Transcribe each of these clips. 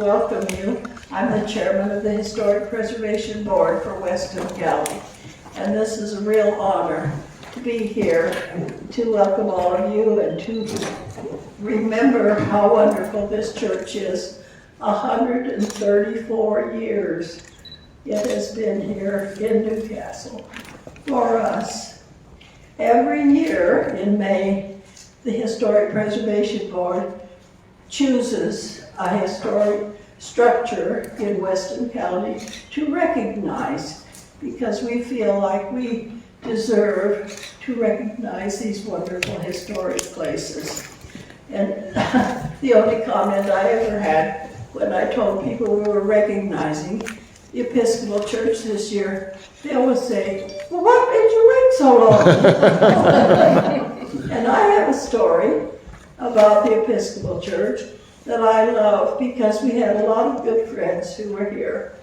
welcome you. I'm the chairman of the Historic Preservation Board for Weston County, and this is a real honor to be here to welcome all of you and to remember how wonderful this church is. 134 years it has been here in Newcastle for us. Every year in May, the Historic Preservation Board chooses a historic structure in Weston County to recognize, because we feel like we deserve to recognize these wonderful historic places. And the only comment I ever had when I told people we were recognizing the Episcopal Church this year, they always say, well, what made you wait so long? And I have a story about the Episcopal Church that I love, because we had a lot of good friends who were here.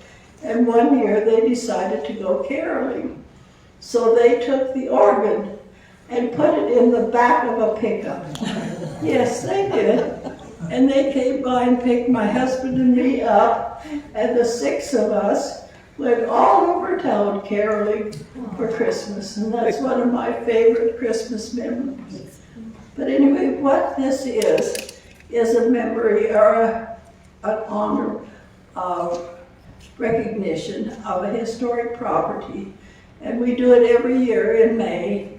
And one year they decided to go caroling. So they took the organ and put it in the back of a pickup. Yes, they did. And they came by and picked my husband and me up, and the 6 of us went all over town caroling for Christmas, and that's one of my favorite Christmas memories. But anyway, what this is a memory or an honor of recognition of a historic property, and we do it every year in May.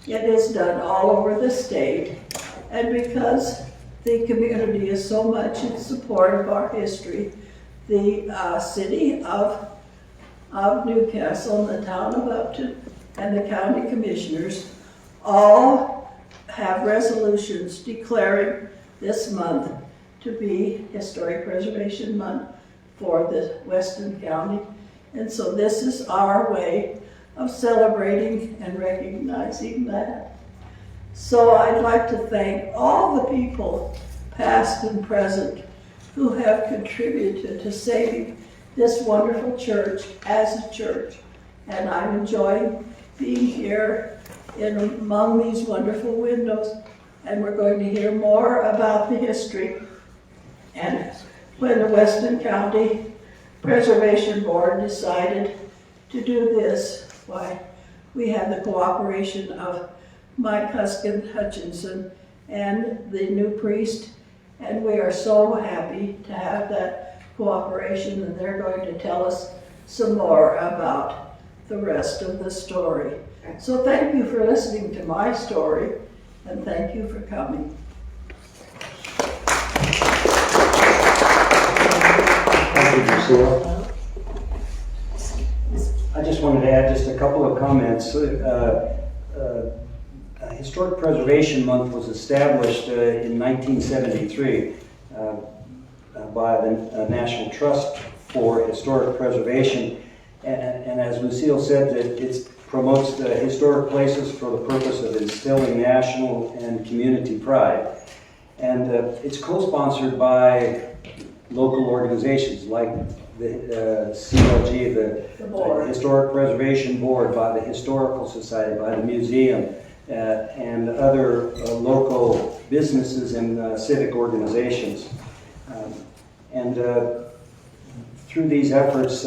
It is done all over the state, and because the community is so much in support of our history, the city of Newcastle and the town of Upton and the county commissioners all have resolutions declaring this month to be Historic Preservation Month for the Weston County. And so this is our way of celebrating and recognizing that. So I'd like to thank all the people, past and present, who have contributed to saving this wonderful church as a church. And I'm enjoying being here among these wonderful windows, and we're going to hear more about the history. And when the Weston County Preservation Board decided to do this, why, we had the cooperation of Mike Hutchinson and the new priest, and we are so happy to have that cooperation, and they're going to tell us some more about the rest of the story. So thank you for listening to my story, and thank you for coming. Thank you, Priscilla. I just wanted to add just a couple of comments. Historic Preservation Month was established in 1973 by the National Trust for Historic Preservation, and as Lucille said, it promotes the historic places for the purpose of instilling national and community pride. And it's co-sponsored by local organizations like the CLG, the Historic Preservation Board, by the Historical Society, by the museum, and other local businesses and civic organizations. Through these efforts,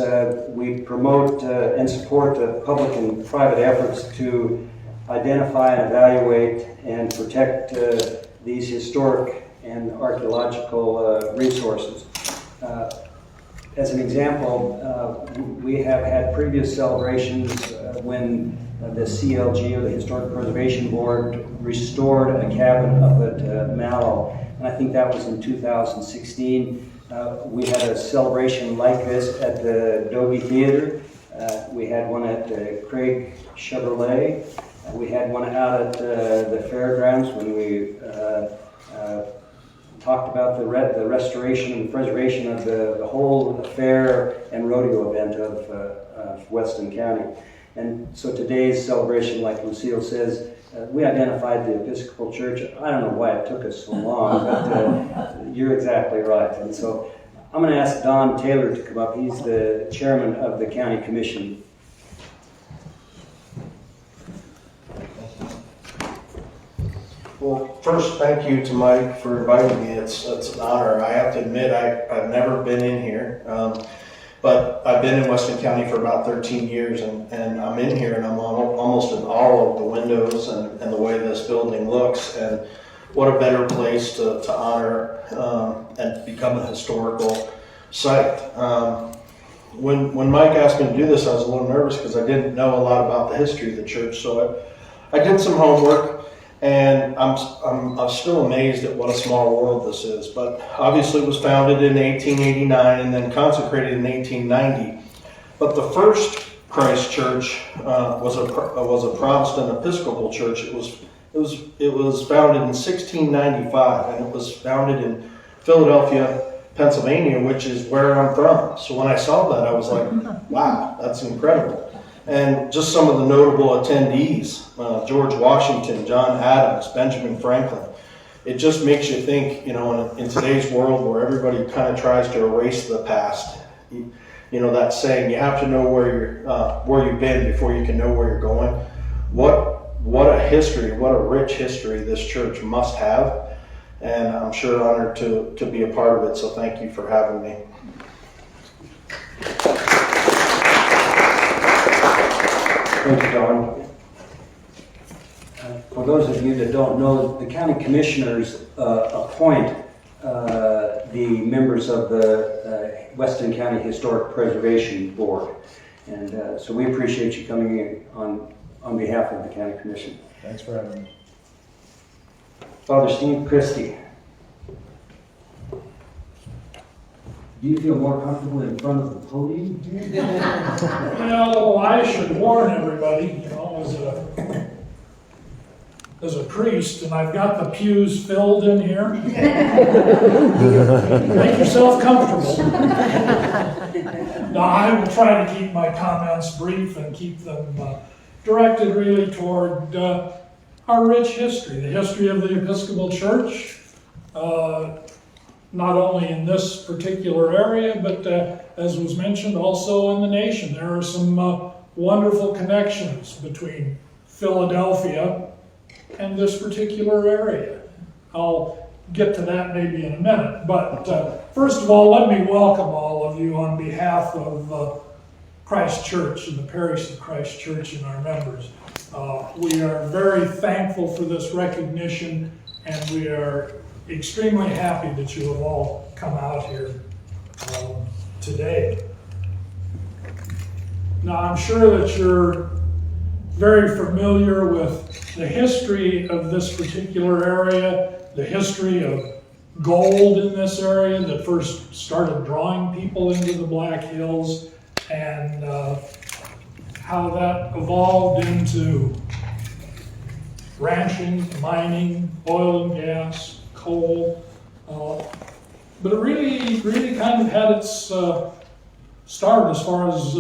we promote and support public and private efforts to identify and evaluate and protect these historic and archaeological resources. As an example, we have had previous celebrations when the CLG, or the Historic Preservation Board, restored a cabin up at Mallow, and I think that was in 2016. We had a celebration like this at the Dobie Theater. We had one at Craig Chevrolet. We had one out at the fairgrounds when we talked about the restoration and preservation of the whole fair and rodeo event of Weston County. And so today's celebration, like Lucille says, we identified the Episcopal Church. I don't know why it took us so long, but you're exactly right. And so I'm going to ask Don Taylor to come up. He's the chairman of the county commission. Well, first, thank you to Mike for inviting me. It's an honor. I have to admit, I've never been in here, but I've been in Weston County for about 13 years, and I'm in here, and I'm almost in awe of the windows and the way this building looks, and what a better place to honor and become a historical site. When Mike asked me to do this, I was a little nervous because I didn't know a lot about the history of the church, so I did some homework. And I'm still amazed at what a small world this is. But obviously it was founded in 1889 and then consecrated in 1890. But the first Christ Church was a Protestant Episcopal church. It was founded in 1695, and it was founded in Philadelphia, Pennsylvania, which is where I'm from. So when I saw that, I was like, wow, that's incredible. And just some of the notable attendees, George Washington, John Adams, Benjamin Franklin. It just makes you think, in today's world where everybody kind of tries to erase the past, that saying, you have to know where you've been before you can know where you're going. What a history, what a rich history this church must have. And I'm sure honored to be a part of it, so thank you for having me. Thank you, Don. For those of you that don't know, the county commissioners appoint the members of the Weston County Historic Preservation Board. And so we appreciate you coming in on behalf of the county commission. Thanks for having me. Father Steve Christie. Do you feel more comfortable in front of the podium here? Well, I should warn everybody, as a priest, and I've got the pews filled in here. Make yourself comfortable. No, I will try to keep my comments brief and keep them directed really toward our rich history, the history of the Episcopal Church. Not only in this particular area, but as was mentioned, also in the nation. There are some wonderful connections between Philadelphia and this particular area. I'll get to that maybe in a minute, but first of all, let me welcome all of you on behalf of Christ Church and the parish of Christ Church and our members. We are very thankful for this recognition, and we are extremely happy that you have all come out here today. Now, I'm sure that you're very familiar with the history of this particular area, the history of gold in this area that first started drawing people into the Black Hills, and how that evolved into ranching, mining, oil and gas, coal, but it really kind of had its start as far as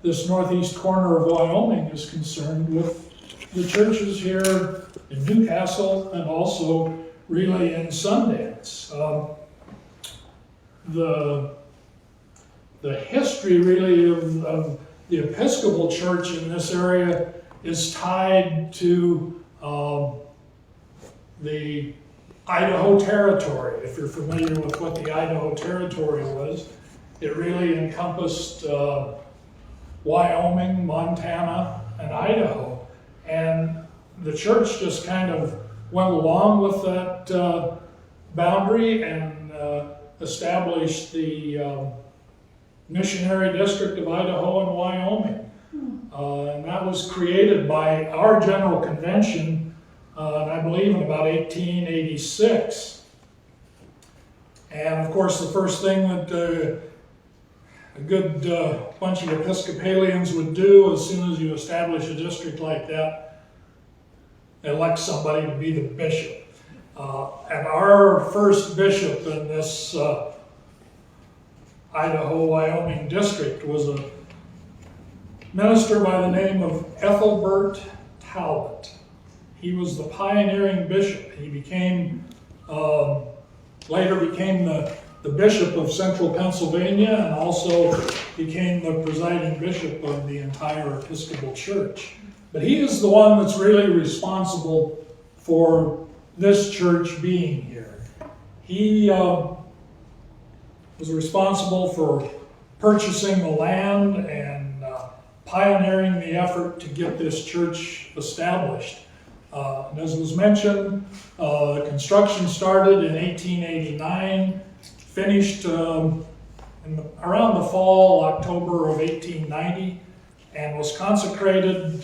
this northeast corner of Wyoming is concerned, with the churches here in Newcastle and also really in Sundance. The history really of the Episcopal Church in this area is tied to the Idaho Territory. If you're familiar with what the Idaho Territory was, it really encompassed Wyoming, Montana, and Idaho. And the church just kind of went along with that boundary and established the missionary district of Idaho and Wyoming. And that was created by our General Convention, and I believe in about 1886. And of course, the first thing that a good bunch of Episcopalians would do as soon as you establish a district like that, elect somebody to be the bishop. And our first bishop in this Idaho-Wyoming district was a minister by the name of Ethelbert Talbot. He was the pioneering bishop. He later became the bishop of central Pennsylvania, and also became the presiding bishop of the entire Episcopal Church. But he is the one that's really responsible for this church being here. He was responsible for purchasing the land and pioneering the effort to get this church established. And as was mentioned, construction started in 1889, finished around the fall, October of 1890, and was consecrated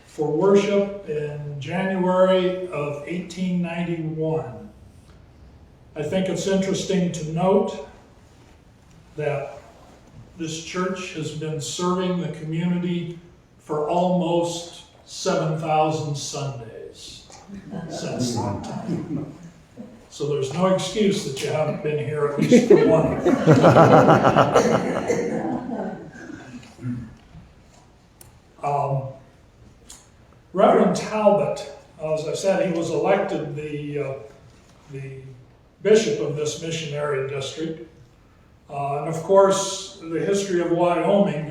for worship in January of 1891. I think it's interesting to note that this church has been serving the community for almost 7,000 Sundays since that time. So there's no excuse that you haven't been here at least for one. Reverend Talbot, as I said, he was elected the bishop of this missionary district. And of course, the history of Wyoming,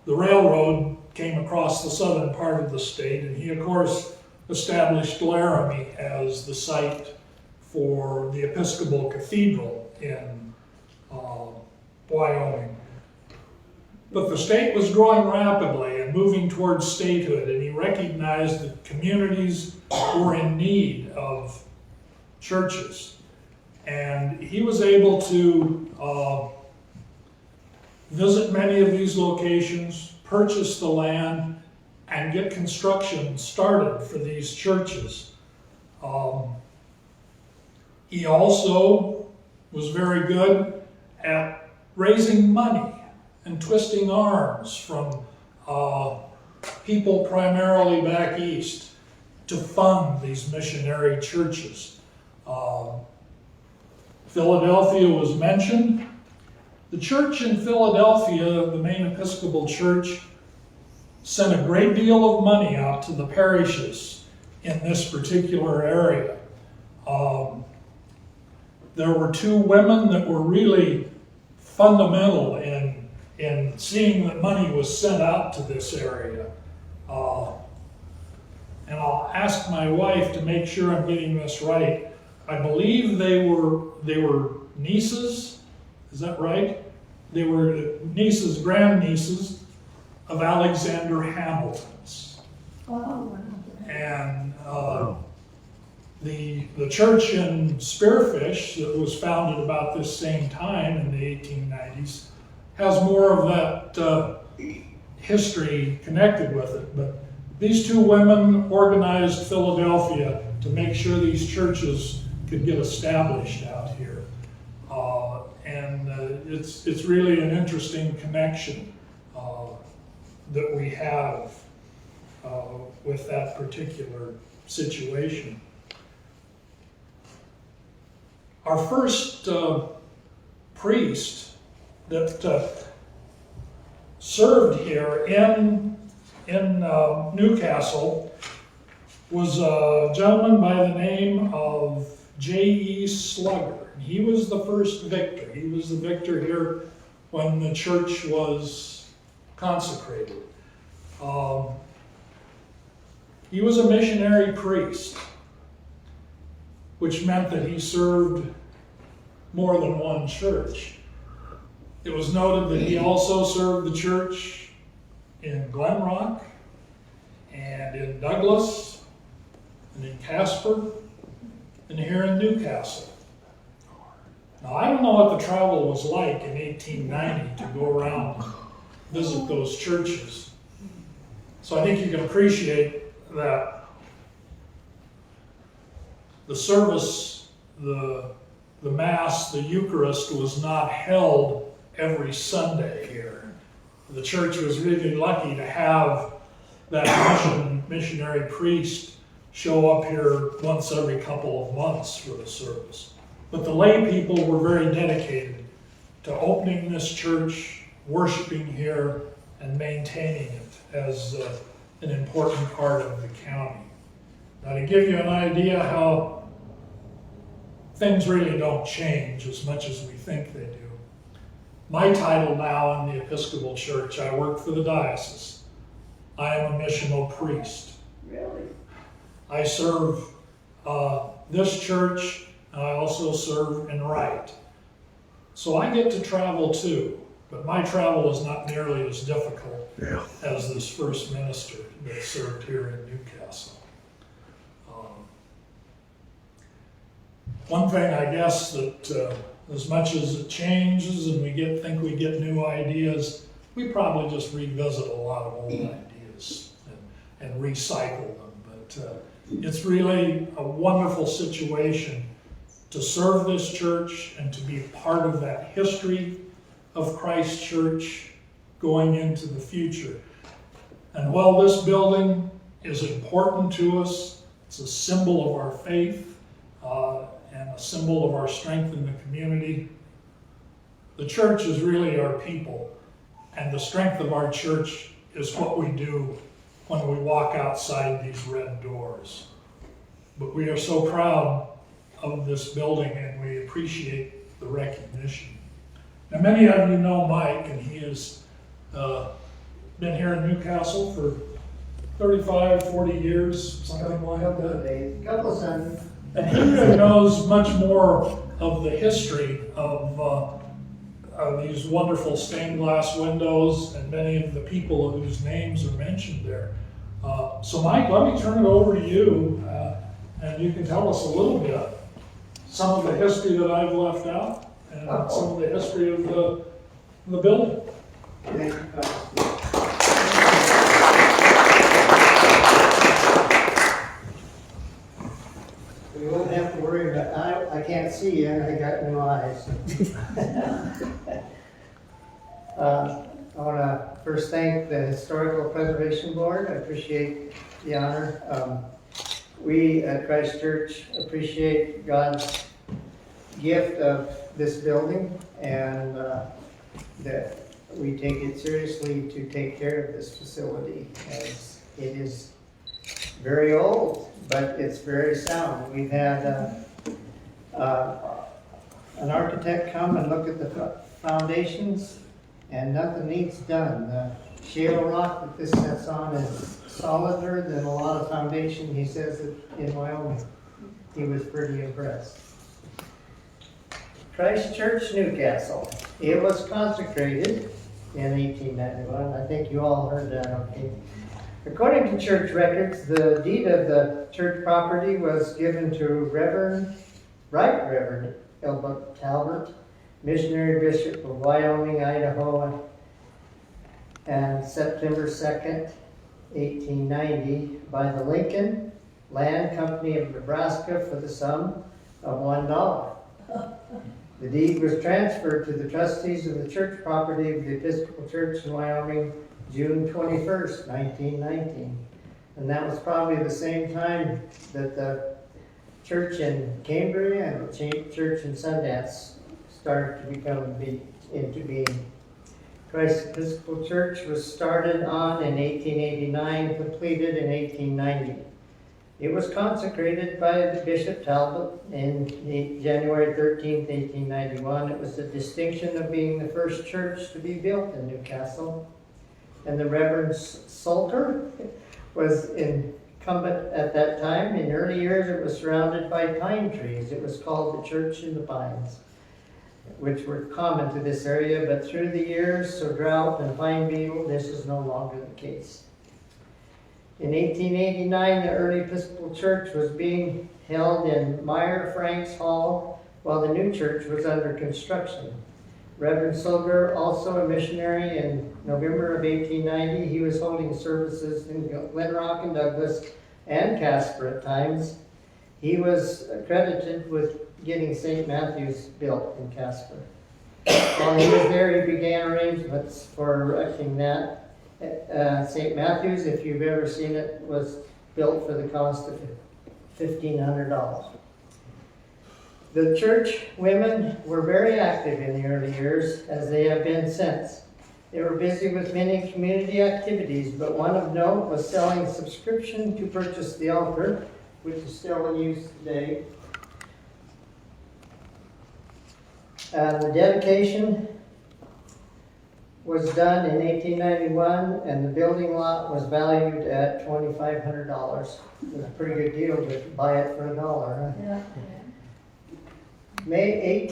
the railroad came across the southern part of the state, and he, of course, established Laramie as the site for the Episcopal Cathedral in Wyoming. But the state was growing rapidly and moving towards statehood, and he recognized that communities were in need of churches. And he was able to visit many of these locations, purchase the land, and get construction started for these churches. He also was very good at raising money and twisting arms from people primarily back east to fund these missionary churches. Philadelphia was mentioned. The church in Philadelphia, the main Episcopal church, sent a great deal of money out to the parishes in this particular area. There were two women that were really fundamental in seeing that money was sent out to this area. And I'll ask my wife to make sure I'm getting this right. I believe they were nieces, is that right? They were nieces, grandnieces of Alexander Hamilton's. Wow. And the church in Spearfish that was founded about this same time in the 1890s has more of that history connected with it. But these two women organized Philadelphia to make sure these churches could get established out here. And it's really an interesting connection that we have with that particular situation. Our first priest that served here in Newcastle was a gentleman by the name of J.E. Slugger. He was the first victor. He was the victor here when the church was consecrated. He was a missionary priest, which meant that he served more than one church. It was noted that he also served the church in Glen Rock, and in Douglas, and in Casper, and here in Newcastle. Now, I don't know what the travel was like in 1890 to go around and visit those churches. So I think you can appreciate that the service, the Mass, the Eucharist was not held every Sunday here. The church was really lucky to have that missionary priest show up here once every couple of months for the service. But the lay people were very dedicated to opening this church, worshiping here, and maintaining it as an important part of the county. Now, to give you an idea how things really don't change as much as we think they do. My title now in the Episcopal Church, I work for the diocese. I am a missional priest. Really? I serve this church, and I also serve in Wright. So I get to travel too, but my travel is not nearly as difficult as this first minister that served here in Newcastle. One thing I guess that as much as it changes and we think we get new ideas, we probably just revisit a lot of old ideas and recycle them. But it's really a wonderful situation to serve this church and to be part of that history of Christ Church going into the future. And while this building is important to us, it's a symbol of our faith, and a symbol of our strength in the community. The church is really our people, and the strength of our church is what we do when we walk outside these red doors. But we are so proud of this building, and we appreciate the recognition. Now, many of you know Mike, and he has been here in Newcastle for 35, 40 years, something like that. Couple of sons. And he really knows much more of the history of these wonderful stained glass windows and many of the people whose names are mentioned there. So Mike, let me turn it over to you, and you can tell us a little bit, some of the history that I've left out, and some of the history of the building. Thank you, Pastor. We won't have to worry about, I can't see you, and I got new eyes. I want to first thank the Historical Preservation Board. I appreciate the honor. We at Christ Church appreciate God's gift of this building, and that we take it seriously to take care of this facility, as it is very old, but it's very sound. We've had an architect come and look at the foundations, and nothing needs done. The shale rock that this sits on is solider than a lot of foundation, he says, in Wyoming. He was pretty impressed. Christ Church, Newcastle. It was consecrated in 1891. I think you all heard that, okay? According to church records, the deed of the church property was given to Right Reverend Elbert Talbot, missionary bishop of Wyoming, Idaho, and September 2nd, 1890, by the Lincoln Land Company of Nebraska for the sum of $1. The deed was transferred to the trustees of the church property of the Episcopal Church in Wyoming, June 21st, 1919. And that was probably the same time that the church in Cambria and the church in Sundance started to become into being. Christ Episcopal Church was started on in 1889, completed in 1890. It was consecrated by the Bishop Talbot in January 13th, 1891. It was the distinction of being the first church to be built in Newcastle. And the Reverend Salter was incumbent at that time. In early years, it was surrounded by pine trees. It was called the Church in the Pines, which were common to this area, but through the years of drought and pine beetle, this is no longer the case. In 1889, the early Episcopal Church was being held in Meyer Franks Hall while the new church was under construction. Reverend Silger, also a missionary, in November of 1890, he was holding services in Glenrock and Douglas and Casper at times. He was accredited with getting St. Matthew's built in Casper. While he was there, he began arrangements for erecting that. St. Matthew's, if you've ever seen it, was built for the cost of $1,500. The church women were very active in the early years, as they have been since. They were busy with many community activities, but one of note was selling subscription to purchase the altar, which is still in use today. And the dedication was done in 1891, and the building lot was valued at $2,500. It was a pretty good deal to buy it for $1, huh? Yeah. May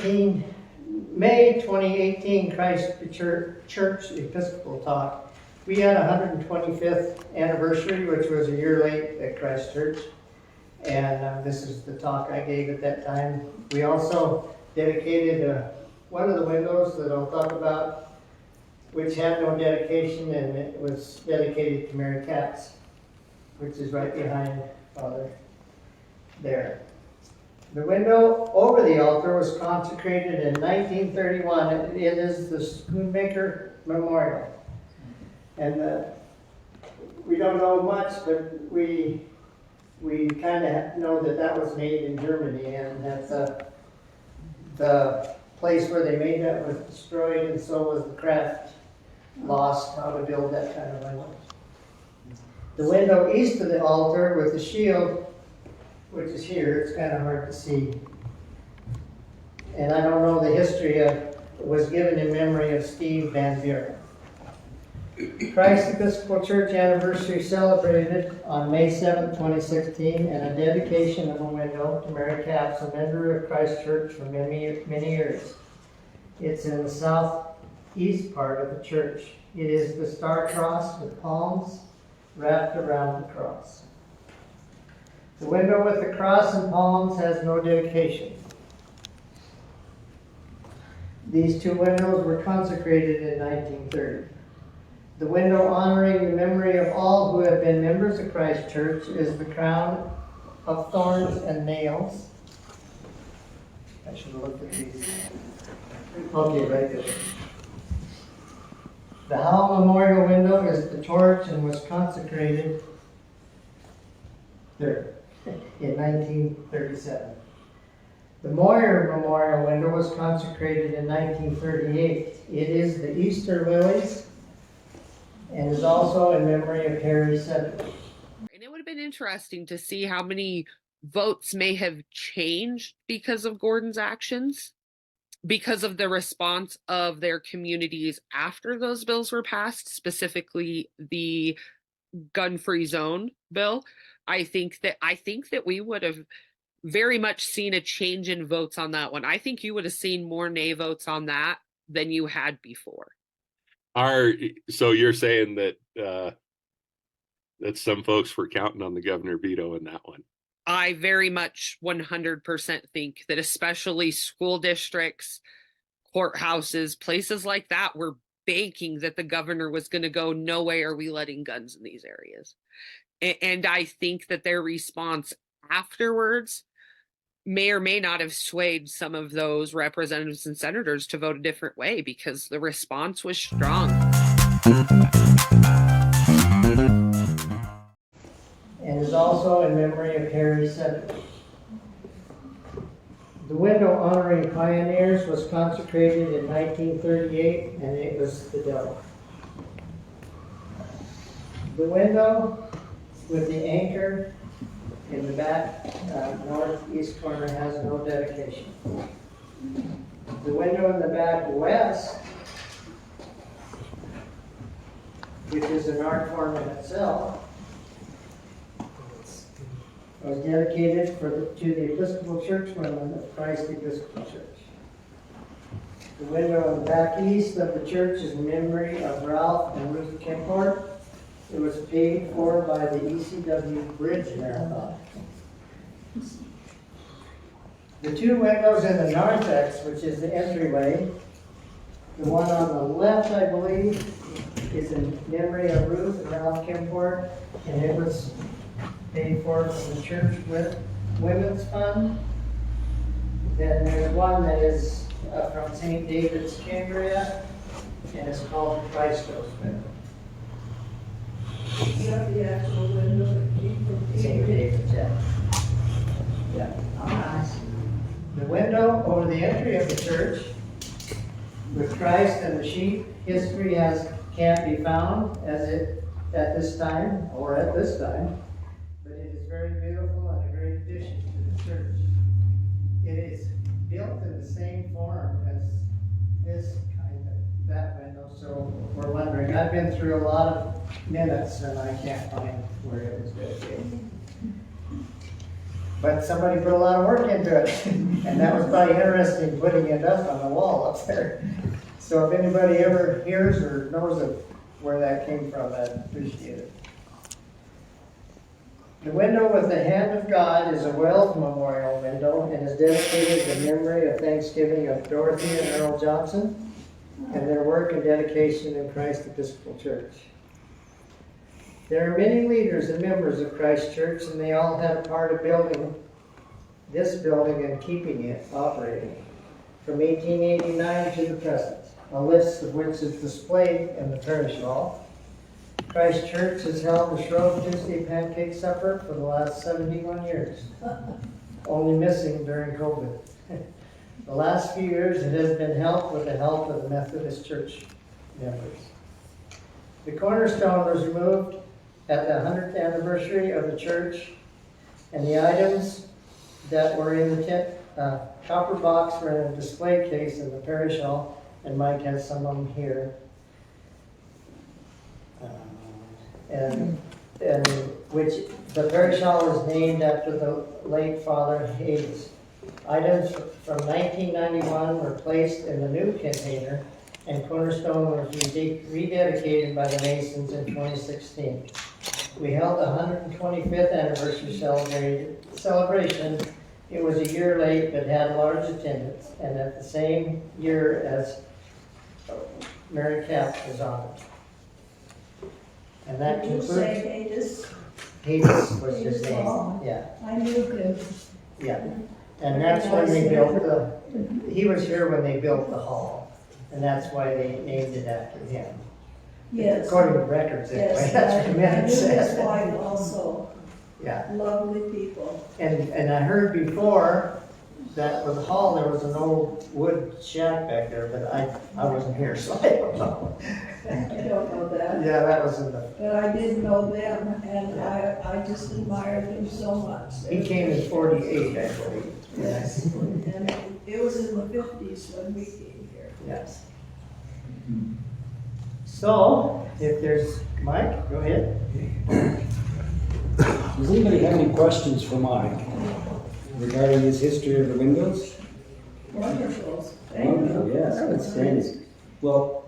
2018 Christ Church Episcopal talk. We had 125th anniversary, which was a year late at Christ Church. And this is the talk I gave at that time. We also dedicated one of the windows that I'll talk about, which had no dedication, and it was dedicated to Mary Katz, which is right behind Father there. The window over the altar was consecrated in 1931. It is the Schoonmaker Memorial. And we don't know much, but we kind of know that that was made in Germany, and that the place where they made that was destroyed, and so was the craft lost how to build that kind of window. The window east of the altar with the shield, which is here, it's kind of hard to see. And I don't know the history of, it was given in memory of Steve Van Buren. Christ Episcopal Church anniversary celebrated on May 7, 2016, and a dedication of a window to Mary Katz, a member of Christ Church for many, many years. It's in the southeast part of the church. It is the star cross with palms wrapped around the cross. The window with the cross and palms has no dedication. These two windows were consecrated in 1930. The window honoring the memory of all who have been members of Christ Church is the crown of thorns and nails. I should have looked at these. Okay, right there. The Howell Memorial window is the torch and was consecrated there in 1937. The Moyer Memorial window was consecrated in 1938. It is the Easter lilies and is also in memory of Harry Sedgwick. And it would have been interesting to see how many votes may have changed because of Gordon's actions, because of the response of their communities after those bills were passed, specifically the gun-free zone bill. I think that we would have very much seen a change in votes on that one. I think you would have seen more nay votes on that than you had before. So you're saying that that some folks were counting on the governor veto in that one? I very much 100% think that especially school districts, courthouses, places like that were banking that the governor was going to go, no way are we letting guns in these areas. And I think that their response afterwards may or may not have swayed some of those representatives and senators to vote a different way because the response was strong. And is also in memory of Harry Sedgwick. The window honoring pioneers was consecrated in 1938, and it was the devil. The window with the anchor in the back northeast corner has no dedication. The window in the back west, which is an art form in itself, was dedicated to the Episcopal Church women of Christ Episcopal Church. The window in the back east of the church is in memory of Ralph and Ruth Kemport. It was paid for by the ECW Bridge Marathon. The two windows in the narthex, which is the entryway, the one on the left, I believe, is in memory of Ruth and Ralph Kemport, and it was paid for from the church with Women's Fund. Then there's one that is from St. David's, Cambria, and it's called the Christos window. Is that the actual window that keep from St. David's, yeah. Yeah. Nice. The window over the entry of the church with Christ and the sheep, history can't be found at this time, but it is very beautiful and a great addition to the church. It is built in the same form as this kind of, that window, so went through a lot of minutes and I can't find where it was dedicated. But somebody put a lot of work into it, and that was probably interesting putting it up on the wall up there. So if anybody ever hears or knows of where that came from, I'd appreciate it. The window with the hand of God is a Wells Memorial window and is dedicated in memory of Thanksgiving of Dorothy and Earl Johnson and their work and dedication in Christ Episcopal Church. There are many leaders and members of Christ Church, and they all had a part of building this building and keeping it operating from 1889 to the present, a list of which is displayed in the parish hall. Christ Church has held the Shrove Tuesday Pancake Supper for the last 71 years, only missing during COVID. The last few years it has been held with the help of the Methodist Church members. The cornerstone was removed at the 100th anniversary of the church, and the items that were in the copper box were in a display case in the parish hall, and Mike has some of them here. And which the parish hall was named after the late Father Hayes. Items from 1991 were placed in the new container, and cornerstone was rededicated by the Masons in 2016. We held the 125th anniversary celebration. It was a year late, but had large attendance, and at the same year as Mary Cap was honored. And that Did you concludes. say Hadis? Hayes was his name. Hall. Yeah, I knew him. yeah. And that's when they built he was here when they built the hall, and that's why they named it after him. Yes. According to records, anyway, Yes, that's what the I minute knew his says. wife also. Yeah, Lovely people. and I heard before that with the hall, there was an old wood shack back there, but I wasn't here, so I don't know. I don't know that. Yeah, that was in the, But I did know them, and I just admired them so much. he came in 48, I believe. Yes, and it was in the 50s when we came here. Yes. So, if there's, Mike, go ahead. Does anybody have any questions for Mike regarding his history of the windows? Wonderful. Thank Wonderful, you. yes, outstanding. Well,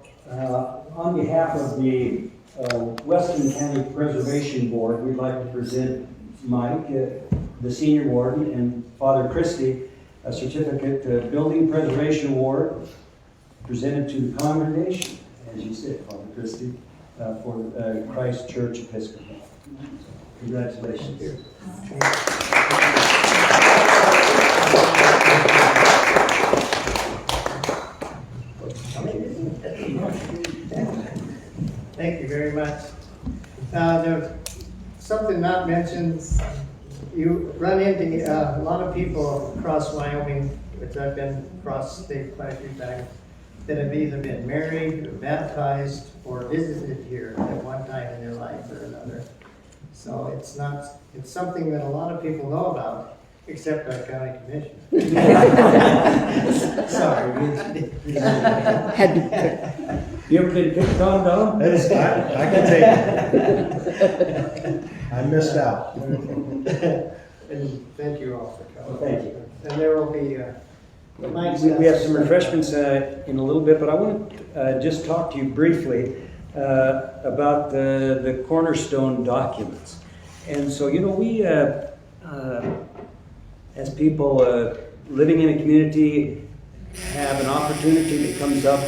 on behalf of the Weston County Preservation Board, we'd like to present Mike, the senior warden, and Father Christie, a certificate of Building Preservation Award presented to the congregation, as you said, Father Christie, for Christ Church Episcopal. Congratulations. Thank you very much. There's something not mentioned. You run into a lot of people across Wyoming, which I've been across the state quite a few times, that have either been married or baptized or visited here at one time in their life or another. So it's something that a lot of people know about, except our county commission. Sorry. You ever been picked on, though? I can take it. I missed out. And thank you all for coming. Well, thank you. And there will be, We have some refreshments in a little bit, but I want to just talk to you briefly about the Cornerstone documents. And so, you know, we, as people living in a community, have an opportunity that comes up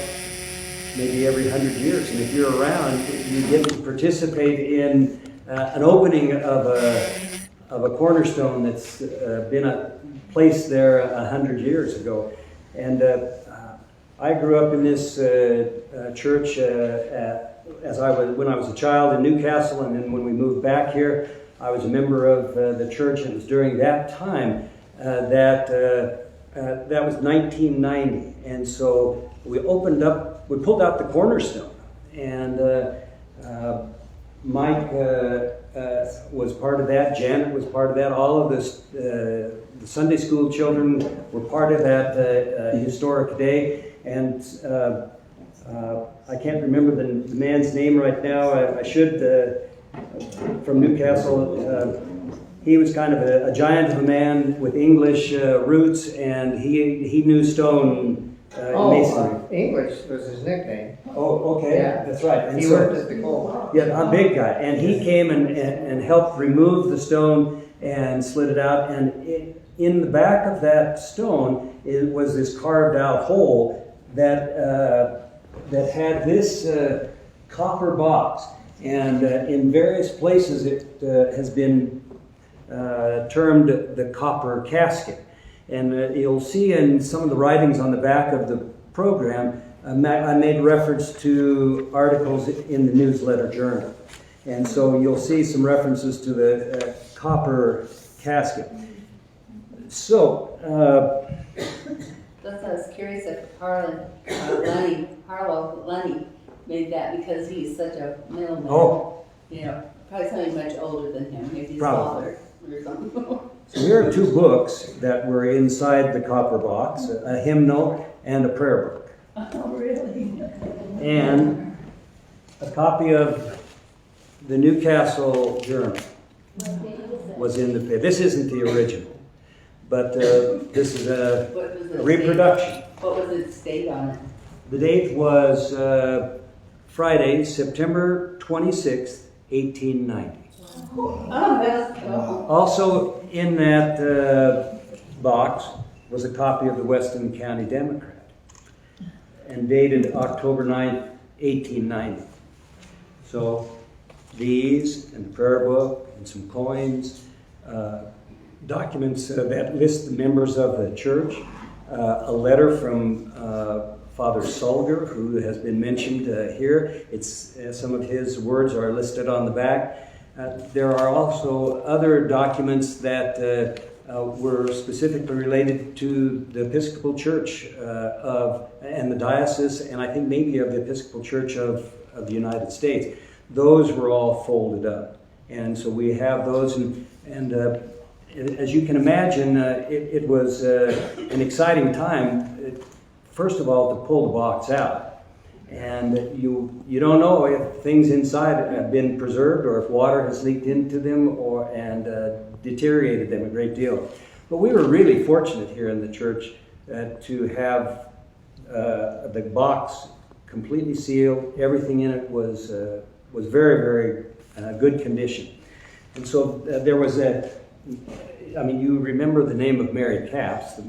maybe every 100 years. And if you're around, you get to participate in an opening of a cornerstone that's been placed there 100 years ago. And I grew up in this church when I was a child in Newcastle, and then when we moved back here, I was a member of the church, and it was during that time that was 1990. And so we pulled out the cornerstone, and Mike was part of that, Janet was part of that, all of the Sunday school children were part of that historic day, and I can't remember the man's name right now. I should, from Newcastle. He was kind of a giant of a man with English roots, and he knew stone masonry. English was his nickname. Oh, okay, Yeah. that's right. And He so- worked at the coal. Yeah, a big guy, and he came and helped remove the stone and slid it out. And in the back of that stone, it was this carved out hole that had this copper box, and in various places it has been termed the copper casket. And you'll see in some of the writings on the back of the program, I made reference to articles in the newsletter journal. And so you'll see some references to the copper casket. So, That's why I was curious if Harlow Lunny made that because he's such a middleman. Oh. You know, probably somebody much older than him, maybe his Probably. father or something. so here are two books that were inside the copper box, a hymnal and a prayer book. Oh, really? And a copy of the Newcastle Journal was in the pit. This isn't the original, but this is a What was the reproduction. date? What was its date on it? The date was Friday, September 26th, 1890. Oh, that's cool. Also in that box was a copy of the Weston County Democrat, and dated October 9th, 1890. So these and the prayer book and some coins, documents that list the members of the church, a letter from Father Sulger, who has been mentioned here. It's some of his words are listed on the back. There are also other documents that were specifically related to the Episcopal Church and the diocese, and I think maybe of the Episcopal Church of the United States. Those were all folded up, and so we have those. And as you can imagine, it was an exciting time. First of all, to pull the box out, and you don't know if things inside have been preserved or if water has leaked into them and deteriorated them a great deal. But we were really fortunate here in the church to have the box completely sealed. Everything in it was very, very good condition. And so there was you remember the name of Mary Capps.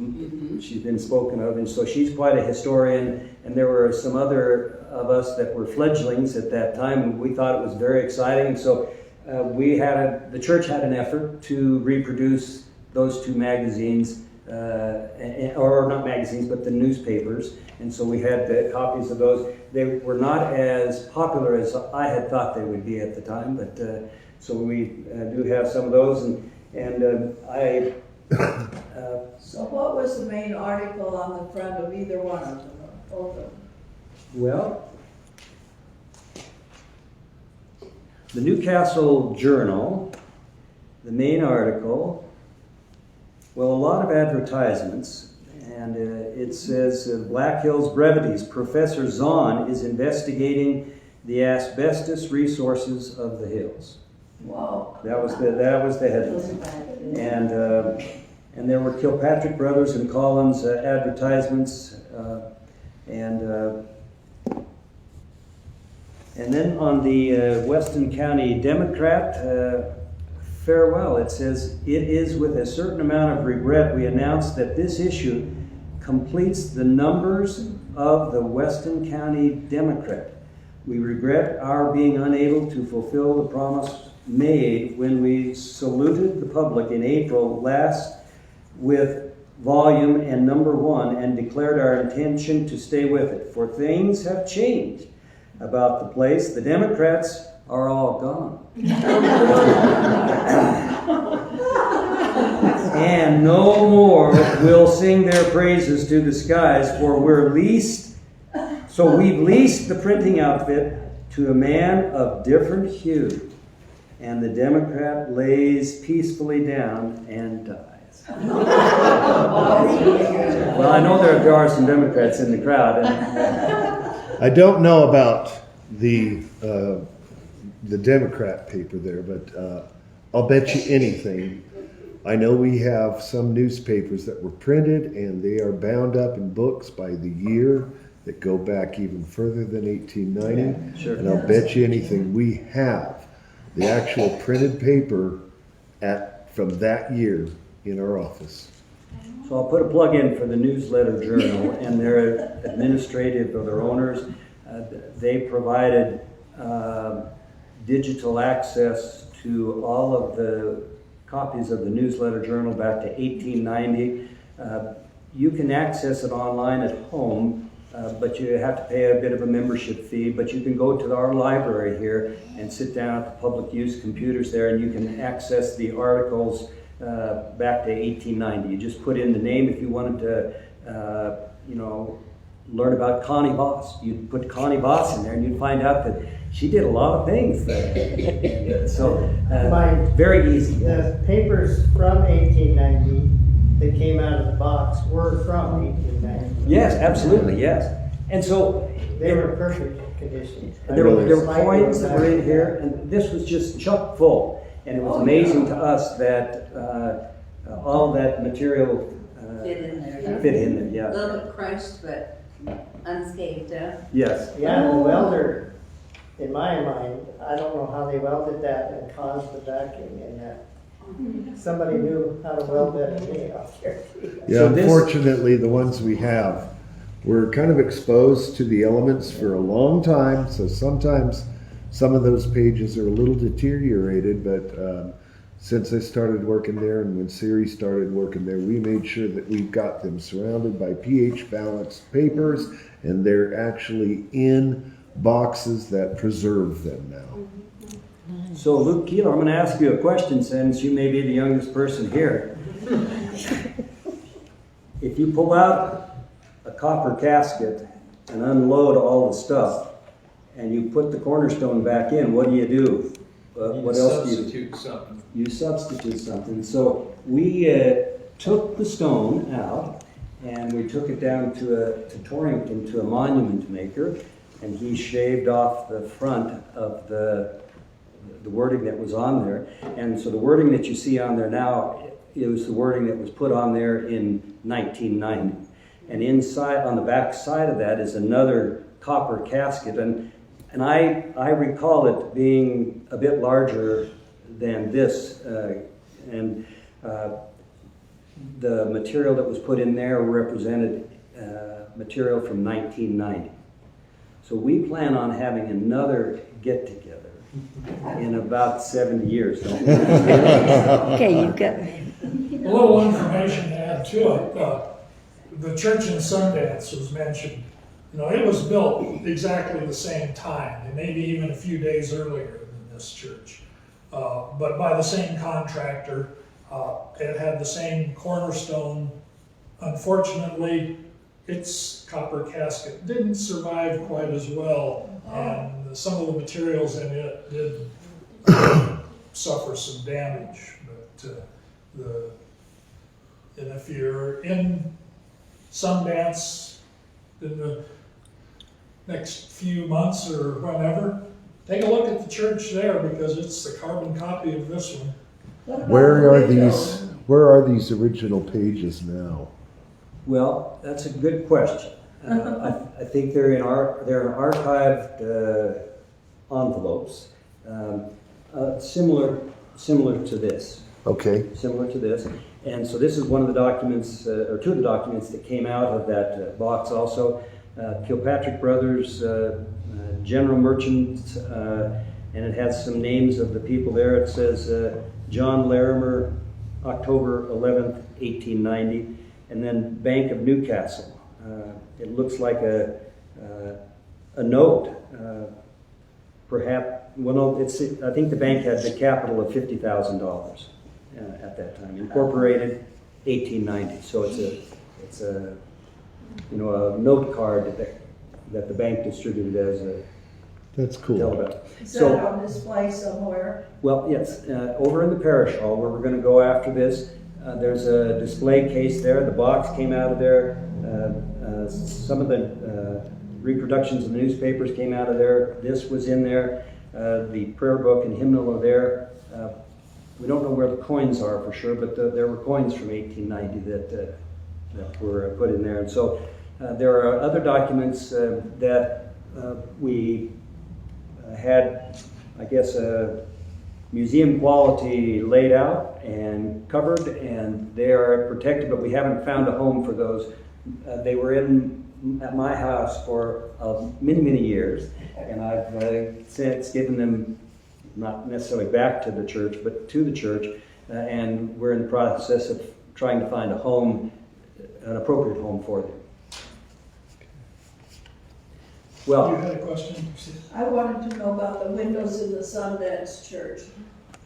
She's been spoken of, and so she's quite a historian. And there were some other of us that were fledglings at that time, and we thought it was very exciting. And so the church had an effort to reproduce those two magazines, or not magazines, but the newspapers. And so we had copies of those. They were not as popular as I had thought they would be at the time, but so we do have some of those. So what was the main article on the front of either one of them, or both of them? Well, the Newcastle Journal, the main article, well, a lot of advertisements, and it says, Black Hills Brevities, Professor Zahn is investigating the asbestos resources of the hills. Wow. That was the headline. And there were Kilpatrick Brothers and Collins advertisements, and then on the Weston County Democrat farewell, it says, it is with a certain amount of regret we announce that this issue completes the numbers of the Weston County Democrat. We regret our being unable to fulfill the promise made when we saluted the public in April last with volume and number 1 and declared our intention to stay with it. For things have changed about the place. The Democrats are all gone. And no more will sing their praises to the skies, for we've leased the printing outfit to a man of different hue. And the Democrat lays peacefully down and dies. Well, I know there are some Democrats in the crowd. I don't know about the Democrat paper there, but I'll bet you anything. I know we have some newspapers that were printed and they are bound up in books by the year that go back even further than 1890. Yeah, sure. And I'll bet you anything we have the actual printed paper from that year in our office. So I'll put a plug in for the newsletter journal and their administrative or their owners. They provided digital access to all of the copies of the newsletter journal back to 1890. You can access it online at home, but you have to pay a bit of a membership fee. But you can go to our library here and sit down at the public use computers there, and you can access the articles back to 1890. You just put in the name if you wanted to, learn about Connie Voss. You'd put Connie Voss in there, and you'd find out that she did a lot of things. So very easy. The papers from 1890 that came out of the box were from 1890. Yes, absolutely, yes. And so They were in perfect condition. there were coins that were in here, and this was just chock full. And it was amazing to us that all that material Fit in there. fit in there, A yeah. little bit crushed, but unscathed, Yes. Yeah, the welder, in my mind, I don't know how they welded that and caused the vacuum in that. Somebody knew how to weld that to me out there. Yeah, So this- unfortunately, the ones we have were kind of exposed to the elements for a long time, so sometimes some of those pages are a little deteriorated, but since I started working there and when Siri started working there, we made sure that we got them surrounded by pH balanced papers, and they're actually in boxes that preserve them now. So Luke Keeler, I'm going to ask you a question since you may be the youngest person here. If you pull out a copper casket and unload all the stuff, and you put the cornerstone back in, what do you do? What else do you substitute something? You substitute something. So we took the stone out and we took it down to Torrington to a monument maker, and he shaved off the front of the wording that was on there. And so the wording that you see on there now, it was the wording that was put on there in 1990. And inside, on the back side of that, is another copper casket. And I recall it being a bit larger than this, and the material that was put in there represented material from 1990. So we plan on having another get-together in about 70 years, don't we? Okay, you've got me. A little information to add to it. The church in Sundance was mentioned. It was built exactly the same time, and maybe even a few days earlier than this church. But by the same contractor. It had the same cornerstone. Unfortunately, its copper casket didn't survive quite as well, and some of the materials in it did suffer some damage. But and if you're in Sundance in the next few months or whenever, take a look at the church there, because it's the carbon copy of this one. Where are these original pages now? Well, that's a good question. I think they're in archived envelopes, similar to this. Okay. Similar to this. And so this is one of the documents, or two of the documents that came out of that box also. Kilpatrick Brothers, General Merchant, and it has some names of the people there. It says John Larimer, October 11th, 1890, and then Bank of Newcastle. It looks like a note, perhaps. Well, no, I think the bank had the capital of $50,000 at that time. Incorporated, 1890. So it's a note card that the bank distributed as a. That's cool. Is that on display somewhere? Well, yes, over in the parish hall where we're going to go after this, there's a display case there. The box came out of there. Some of the reproductions of the newspapers came out of there. This was in there. The prayer book and hymnal are there. We don't know where the coins are for sure, but there were coins from 1890 that were put in there. And so there are other documents that we had, I guess, museum quality laid out and covered, and they are protected, but we haven't found a home for those. They were at my house for many, many years, and I've since given them, not necessarily back to the church, but to the church, and we're in the process of trying to find a home, an appropriate home for them. Well, You had a question? I wanted to know about the windows in the Sundance Church.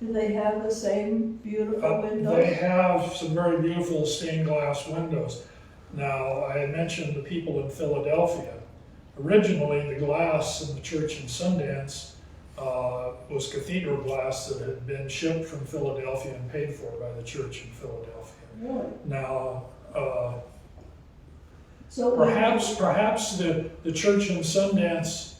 Do they have the same beautiful windows? They have some very beautiful stained glass windows. Now, I had mentioned the people in Philadelphia. Originally, the glass in the church in Sundance was cathedral glass that had been shipped from Philadelphia and paid for by the church in Philadelphia. Really? Now, So perhaps the church in Sundance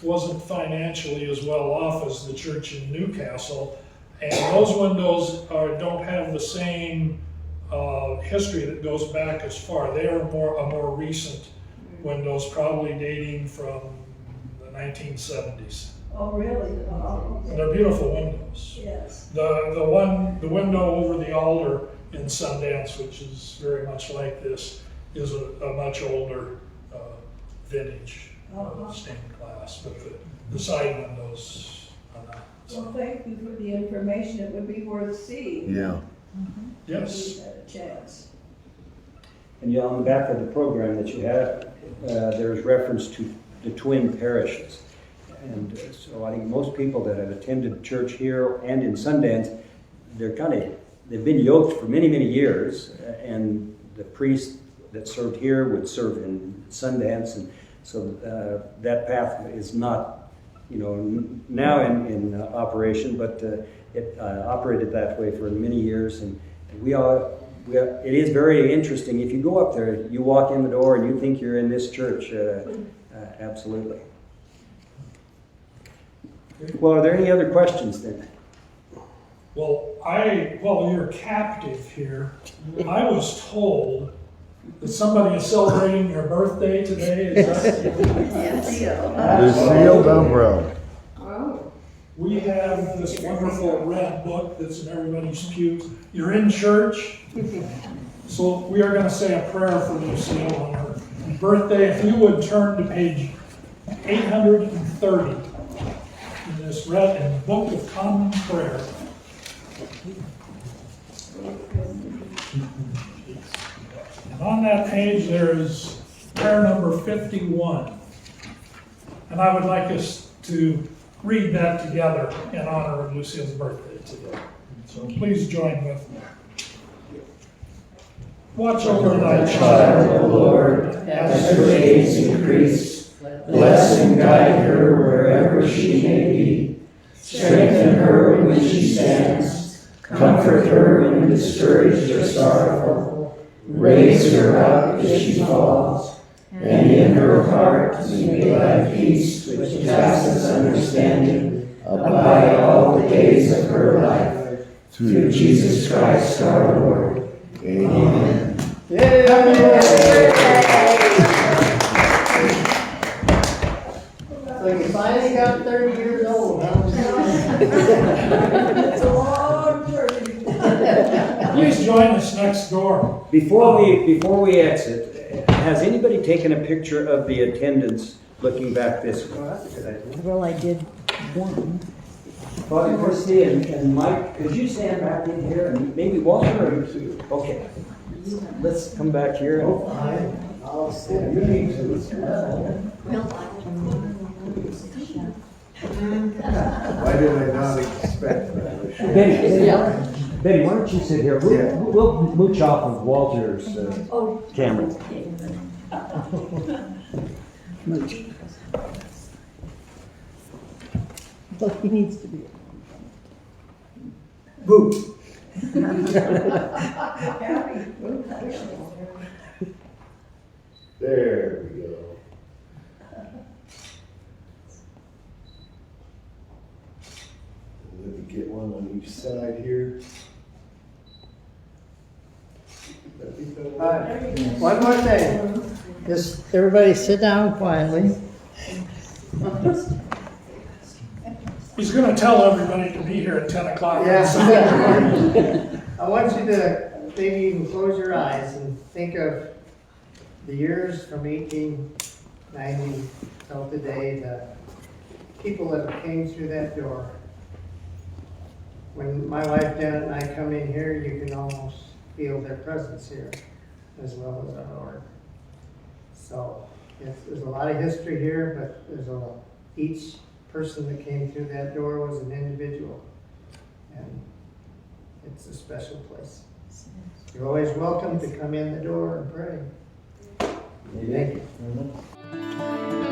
wasn't financially as well off as the church in Newcastle, and those windows don't have the same history that goes back as far. They are a more recent windows, probably dating from the 1970s. Oh, really? Oh, And okay. they're beautiful windows. Yes. The window over the altar in Sundance, which is very much like this, is a much older vintage stained glass, but the side windows are not. Well, thank you for the information. It would be worth seeing. Yeah. Yes. If we had a chance. and on the back of the program that you have, there's reference to the twin parishes. And so I think most people that have attended church here and in Sundance, they've been yoked for many, many years, and the priest that served here would serve in Sundance, and so that path is not, now in operation, but it operated that way for many years, and it is very interesting. If you go up there, you walk in the door and you think you're in this church, absolutely. Well, are there any other questions then? Well, while you're captive here, I was told that somebody is celebrating your birthday today. Is that Lucille Dumbrell. Oh, We have this wonderful red book that's in everybody's pews. You're in church, so we are going to say a prayer for Lucille on her birthday. If you would turn to page 830 in this red Book of Common Prayer. And on that page there is prayer number 51. And I would like us to read that together in honor of Lucille's birthday today. So please join with me. Watch over thy child, O Lord, as her days increase. Bless and guide her wherever she may be. Strengthen her when she stands. Comfort her when discouraged or sorrowful. Raise her up if she falls. And in her heart may thy peace, which passes understanding, abide all the days of her life. Through Jesus Christ our Lord. Amen. So you finally got 30 years old, huh? it's a long journey. Please join us next door. Before we exit, has anybody taken a picture of the attendance looking back this way? Well, I did one. Father Christie and Mike, could you stand back in here, and maybe Walter or you two? Okay. Let's come back here. I'll sit. You need to. Why did I not expect that? Betty, why don't you sit here? We'll mooch off of Walter's camera. Well, he needs to be. Boo. There we go. each side here. One more thing. Just everybody sit down quietly. He's gonna tell everybody to be here at 10 o'clock. Yeah. I want you to maybe even close your eyes and think of the years from 1890 till today, the people that came through that door. When my wife Janet and I come in here, you can almost feel their presence here as well as our Lord. So there's a lot of history here, but each person that came through that door was an individual, and it's a special place. You're always welcome to come in the door and pray. Thank you.